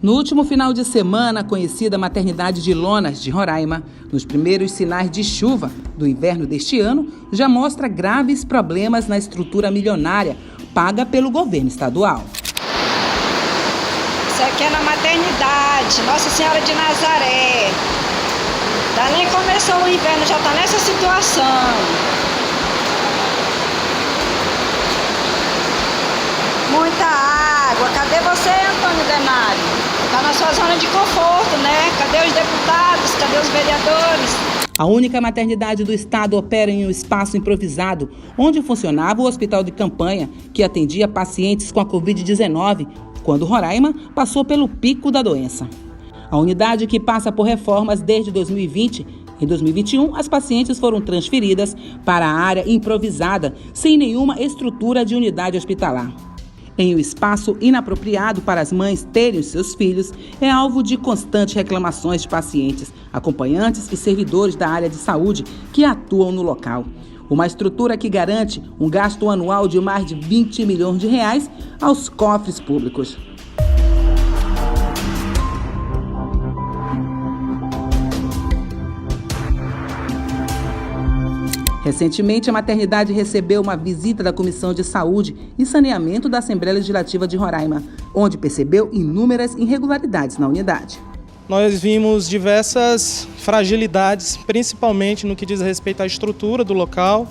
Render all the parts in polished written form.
No último final de semana, a conhecida maternidade de Lonas, de Roraima, nos primeiros sinais de chuva do inverno deste ano, já mostra graves problemas na estrutura milionária paga pelo governo estadual. Isso aqui é na maternidade, Nossa Senhora de Nazaré. Já nem começou o inverno, já está nessa situação. Muita água. Cadê você, Antônio Denário? Está na sua zona de conforto, né? Cadê os deputados? Cadê os vereadores? A única maternidade do estado opera em um espaço improvisado, onde funcionava o hospital de campanha, que atendia pacientes com a Covid-19, quando Roraima passou pelo pico da doença. A unidade, que passa por reformas desde 2020, em 2021, as pacientes foram transferidas para a área improvisada, sem nenhuma estrutura de unidade hospitalar. Em um espaço inapropriado para as mães terem os seus filhos, é alvo de constantes reclamações de pacientes, acompanhantes e servidores da área de saúde que atuam no local. Uma estrutura que garante um gasto anual de mais de 20 milhões de reais aos cofres públicos. Recentemente, a maternidade recebeu uma visita da Comissão de Saúde e Saneamento da Assembleia Legislativa de Roraima, onde percebeu inúmeras irregularidades na unidade. Nós vimos diversas fragilidades, principalmente no que diz respeito à estrutura do local,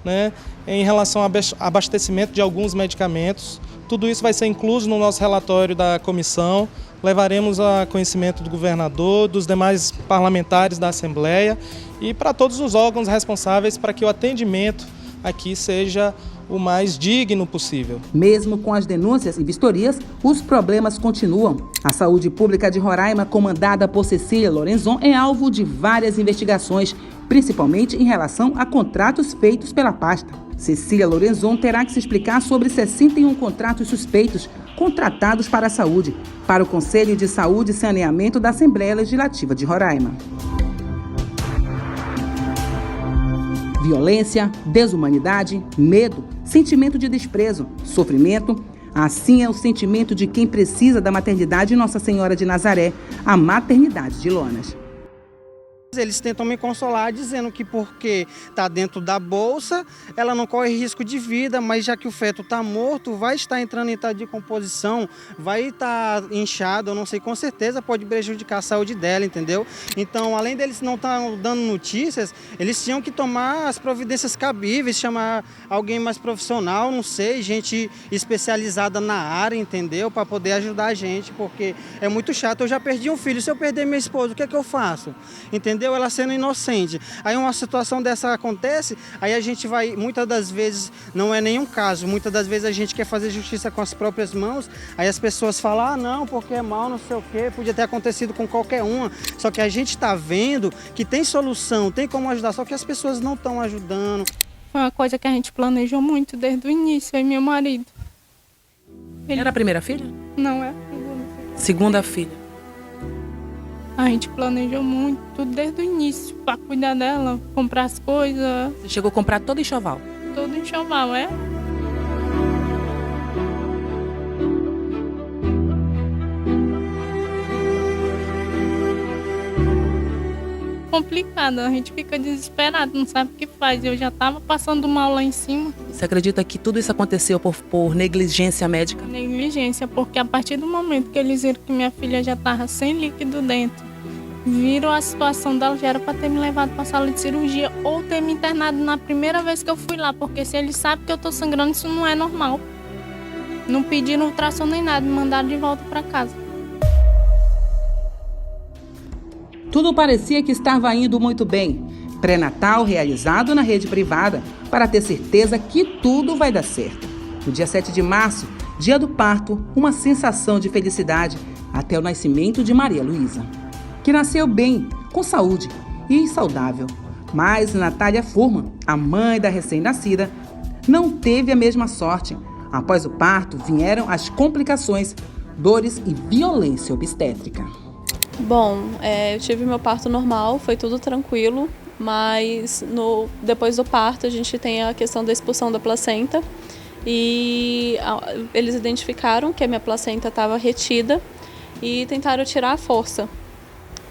né, em relação ao abastecimento de alguns medicamentos. Tudo isso vai ser incluso no nosso relatório da comissão. Levaremos a conhecimento do governador, dos demais parlamentares da Assembleia e para todos os órgãos responsáveis para que o atendimento aqui seja o mais digno possível. Mesmo com as denúncias e vistorias, os problemas continuam. A saúde pública de Roraima, comandada por Cecília Lorenzon, é alvo de várias investigações, principalmente em relação a contratos feitos pela pasta. Cecília Lorenzon terá que se explicar sobre 61 contratos suspeitos contratados para a saúde, para o Conselho de Saúde e Saneamento da Assembleia Legislativa de Roraima. Violência, desumanidade, medo, sentimento de desprezo, sofrimento. Assim é o sentimento de quem precisa da maternidade Nossa Senhora de Nazaré, a maternidade de Lonas. Eles tentam me consolar dizendo que porque está dentro da bolsa, ela não corre risco de vida, mas já que o feto está morto, vai estar entrando em estado de decomposição, vai estar inchado, eu não sei, com certeza pode prejudicar a saúde dela, entendeu? Então, além deles não estar dando notícias, eles tinham que tomar as providências cabíveis, chamar alguém mais profissional, não sei, gente especializada na área, entendeu? Para poder ajudar a gente, porque é muito chato. Eu já perdi um filho, se eu perder minha esposa, o que é que eu faço? Entendeu? Ela sendo inocente. Aí uma situação dessa acontece, aí a gente vai, muitas das vezes, não é nenhum caso, muitas das vezes a gente quer fazer justiça com as próprias mãos, aí as pessoas falam, ah não, porque é mal, não sei o quê, podia ter acontecido com qualquer uma, só que a gente está vendo que tem solução, tem como ajudar, só que as pessoas não estão ajudando. Foi uma coisa que a gente planejou muito desde o início, eu e meu marido. Era a primeira filha? Não, é a segunda filha. A gente planejou muito, tudo desde o início, para cuidar dela, comprar as coisas. Você chegou a comprar todo enxoval? Todo enxoval, é? Complicado, a gente fica desesperado, não sabe o que faz. Eu já estava passando mal lá em cima. Você acredita que tudo isso aconteceu por negligência médica? Negligência, porque a partir do momento que eles viram que minha filha já estava sem líquido dentro, viram a situação dela, já era para ter me levado para a sala de cirurgia ou ter me internado na primeira vez que eu fui lá, porque se eles sabem que eu estou sangrando, isso não é normal. Não pediram ultrassom nem nada, me mandaram de volta para casa. Tudo parecia que estava indo muito bem. Pré-natal realizado na rede privada, para ter certeza que tudo vai dar certo. No dia 7 de março, dia do parto, uma sensação de felicidade até o nascimento de Maria Luísa, que nasceu bem, com saúde e saudável. Mas Natália Furman, a mãe da recém-nascida, não teve a mesma sorte. Após o parto, vieram as complicações, dores e violência obstétrica. Bom, eu tive meu parto normal, foi tudo tranquilo, mas depois do parto a gente tem a questão da expulsão da placenta e eles identificaram que a minha placenta estava retida e tentaram tirar à força.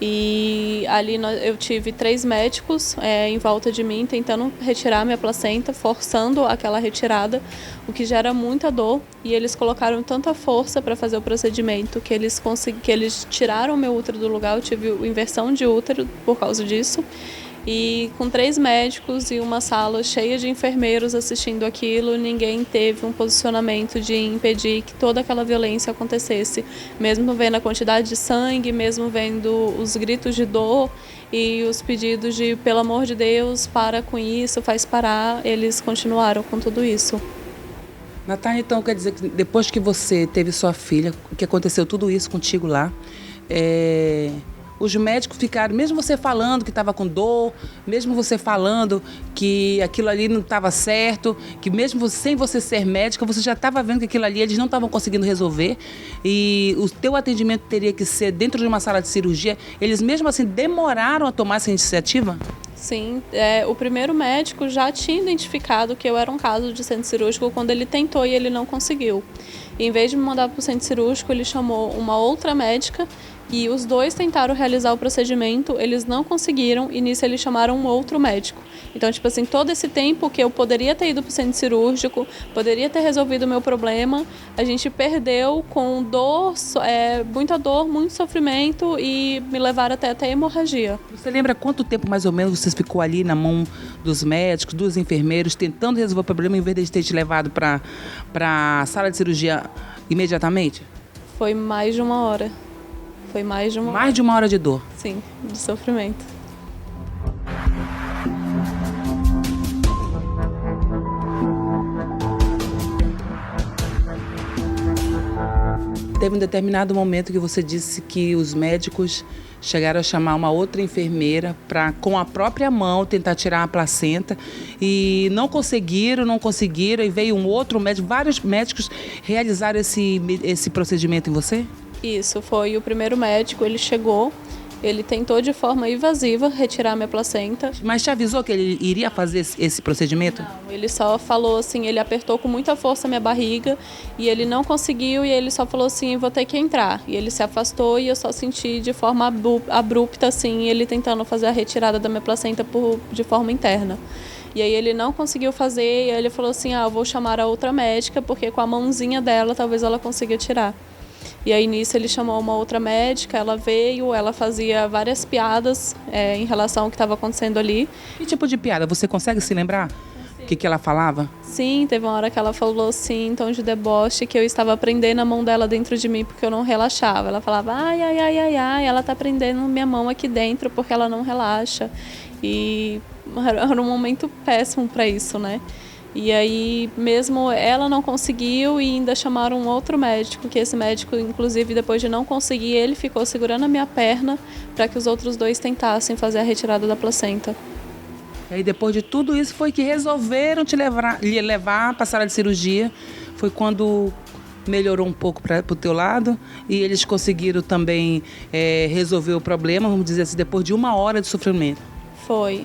E ali eu tive 3 médicos em volta de mim tentando retirar minha placenta, forçando aquela retirada, o que gera muita dor. E eles colocaram tanta força para fazer o procedimento que eles tiraram meu útero do lugar. Eu tive inversão de útero por causa disso. E com 3 médicos e uma sala cheia de enfermeiros assistindo aquilo, ninguém teve um posicionamento de impedir que toda aquela violência acontecesse. Mesmo vendo a quantidade de sangue, mesmo vendo os gritos de dor e os pedidos de, pelo amor de Deus, para com isso, faz parar, eles continuaram com tudo isso. Natália, então quer dizer que depois que você teve sua filha, que aconteceu tudo isso contigo lá, os médicos ficaram, mesmo você falando que estava com dor, mesmo você falando que aquilo ali não estava certo, que mesmo sem você ser médica, você já estava vendo que aquilo ali eles não estavam conseguindo resolver e o teu atendimento teria que ser dentro de uma sala de cirurgia, eles mesmo assim demoraram a tomar essa iniciativa? Sim, o primeiro médico já tinha identificado que eu era um caso de centro cirúrgico quando ele tentou e ele não conseguiu. E, em vez de me mandar para o centro cirúrgico, ele chamou uma outra médica e os 2 tentaram realizar o procedimento, eles não conseguiram e nisso eles chamaram um outro médico. Então, tipo assim, todo esse tempo que eu poderia ter ido para o centro cirúrgico, poderia ter resolvido o meu problema, a gente perdeu com dor, muita dor, muito sofrimento e me levaram até a hemorragia. Você lembra quanto tempo mais ou menos você ficou ali na mão dos médicos, dos enfermeiros, tentando resolver o problema em vez de ter te levado para a sala de cirurgia imediatamente? Foi mais de 1 hora. Foi mais de uma hora. Mais de 1 hora de dor? Sim, de sofrimento. Teve um determinado momento que você disse que os médicos chegaram a chamar uma outra enfermeira para, com a própria mão, tentar tirar a placenta e não conseguiram, e veio um outro médico, vários médicos realizaram esse procedimento em você? Isso, foi o primeiro médico, ele chegou, ele tentou de forma invasiva retirar minha placenta. Mas te avisou que ele iria fazer esse procedimento? Não, ele só falou assim, ele apertou com muita força a minha barriga e ele não conseguiu e ele só falou assim, vou ter que entrar. E ele se afastou e eu só senti de forma abrupta assim, ele tentando fazer a retirada da minha placenta de forma interna. E aí ele não conseguiu fazer e aí ele falou assim, eu vou chamar a outra médica porque com a mãozinha dela talvez ela consiga tirar. E aí nisso ele chamou uma outra médica, ela veio, ela fazia várias piadas em relação ao que estava acontecendo ali. Que tipo de piada? Você consegue se lembrar? O que ela falava? Sim, teve uma hora que ela falou assim, em tom de deboche, que eu estava prendendo a mão dela dentro de mim porque eu não relaxava. Ela falava, ai, ela tá prendendo minha mão aqui dentro porque ela não relaxa. E era um momento péssimo para isso, né? E aí, mesmo ela não conseguiu e ainda chamaram um outro médico, que esse médico, inclusive, depois de não conseguir, ele ficou segurando a minha perna para que os outros 2 tentassem fazer a retirada da placenta. E aí, depois de tudo isso, foi que resolveram lhe levar para a sala de cirurgia. Foi quando melhorou um pouco para o teu lado e eles conseguiram também resolver o problema, vamos dizer assim, depois de 1 hora de sofrimento. Foi.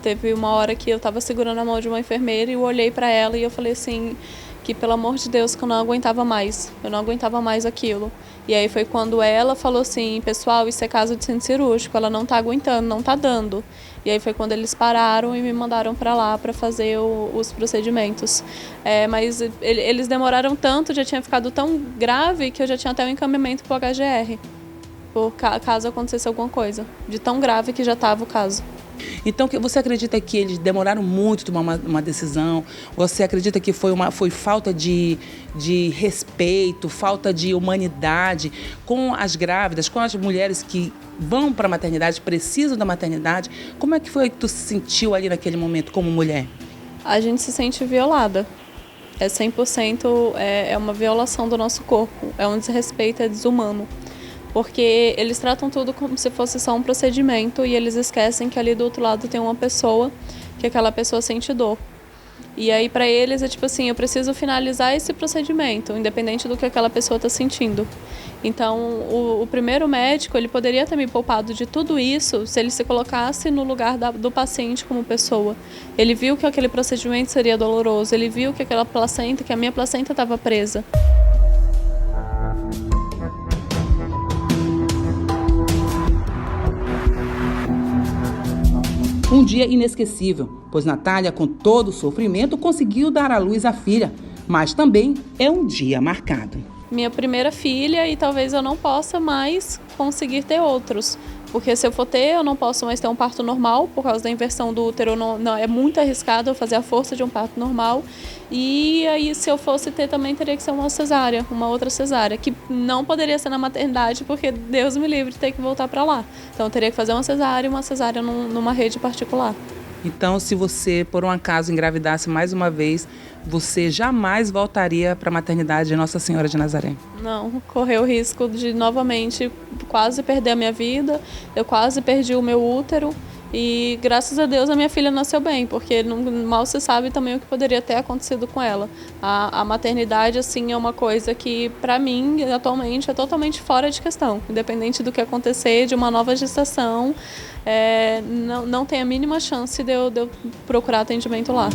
Teve uma hora que eu estava segurando a mão de uma enfermeira e eu olhei para ela e eu falei assim, que pelo amor de Deus, que eu não aguentava mais. Eu não aguentava mais aquilo. E aí foi quando ela falou assim, pessoal, isso é caso de centro cirúrgico, ela não está aguentando, não está dando. E aí foi quando eles pararam e me mandaram para lá para fazer os procedimentos. Mas eles demoraram tanto, já tinha ficado tão grave que eu já tinha até um encaminhamento para o HGR. Por caso acontecesse alguma coisa, de tão grave que já estava o caso. Então, você acredita que eles demoraram muito a tomar uma decisão? Você acredita que foi falta de respeito, falta de humanidade com as grávidas, com as mulheres que vão para a maternidade, precisam da maternidade? Como é que foi que tu se sentiu ali naquele momento como mulher? A gente se sente violada. 100% é uma violação do nosso corpo, é um desrespeito, é desumano. Porque eles tratam tudo como se fosse só um procedimento e eles esquecem que ali do outro lado tem uma pessoa, que aquela pessoa sente dor. E aí para eles é tipo assim, eu preciso finalizar esse procedimento, independente do que aquela pessoa está sentindo. Então o primeiro médico, ele poderia ter me poupado de tudo isso se ele se colocasse no lugar do paciente como pessoa. Ele viu que aquele procedimento seria doloroso, ele viu que que a minha placenta estava presa. Um dia inesquecível, pois Natália, com todo o sofrimento, conseguiu dar à luz a filha, mas também é um dia marcado. Minha primeira filha e talvez eu não possa mais conseguir ter outros. Porque se eu for ter, eu não posso mais ter um parto normal, por causa da inversão do útero, não, é muito arriscado eu fazer a força de um parto normal. E aí, se eu fosse ter, também teria que ser uma cesárea, uma outra cesárea, que não poderia ser na maternidade, porque Deus me livre de ter que voltar para lá. Então, eu teria que fazer uma cesárea numa rede particular. Então, se você, por um acaso, engravidasse mais uma vez, você jamais voltaria para a maternidade de Nossa Senhora de Nazaré? Não, correr o risco de novamente quase perder a minha vida, eu quase perdi o meu útero e graças a Deus a minha filha nasceu bem, porque mal se sabe também o que poderia ter acontecido com ela. A maternidade, assim, é uma coisa que, para mim, atualmente, é totalmente fora de questão. Independente do que acontecer, de uma nova gestação, não tem a mínima chance de eu procurar atendimento lá.